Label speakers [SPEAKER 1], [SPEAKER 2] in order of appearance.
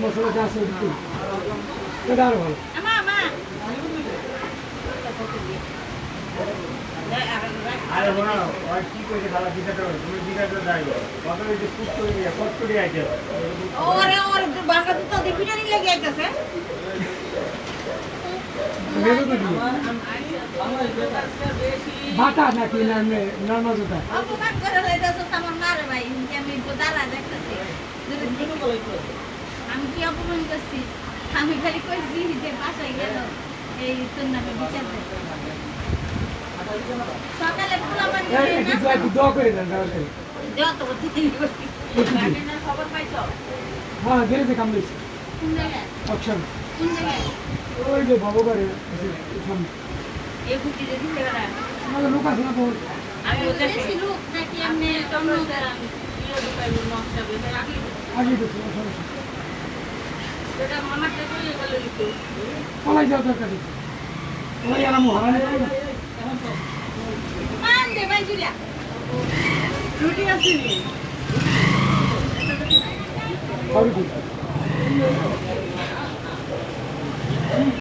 [SPEAKER 1] মশলাটা আছে এটা আরো ভালো
[SPEAKER 2] আরে বলো ওই কি কইছে ভালো দিতে হবে তুমি দিতে যাই কত এই যে কুট করে কত করে আইছে
[SPEAKER 3] ওরে ওরে বাংলা তো দেখিনানি লাগি আইতাছে
[SPEAKER 1] বাটা নাকি না নরমাল জুতা
[SPEAKER 3] অপমান করে লইতাছ আমার মারে ভাই আমি তো দাঁড়া দেখতেছি আমি কি অপমান করছি আমি খালি কইছি যে বাসায় গেল এই তোর নামে বিচার দে সকালে পোলা বান্ধি
[SPEAKER 1] দোয়া করে দেন
[SPEAKER 3] দেও তো দিন না খবর পাইছো
[SPEAKER 1] হ্যাঁ গেলে কাম দিয়েছি
[SPEAKER 3] কোন জায়গায়
[SPEAKER 1] অপশন
[SPEAKER 3] কোন জায়গায়
[SPEAKER 1] ওই যে ভগবানের সামনে
[SPEAKER 3] এই গুটি রে দিতে পারা
[SPEAKER 1] আমাদের লোক আছে না তো
[SPEAKER 3] আমি ওদের লোক নাকি এমনি টমনো দাঁড়ান ইয়ে দুপাইবো নকশা বেশি
[SPEAKER 1] আগে তো সমস্যা
[SPEAKER 3] এটা মামাটা কইয়ে গেল লিখো
[SPEAKER 1] পলাই যাও দরকার নেই ওই আর আমি হারানি করি না
[SPEAKER 3] মান দে ভাই জুলিয়া রুটি আসেনি
[SPEAKER 1] সরি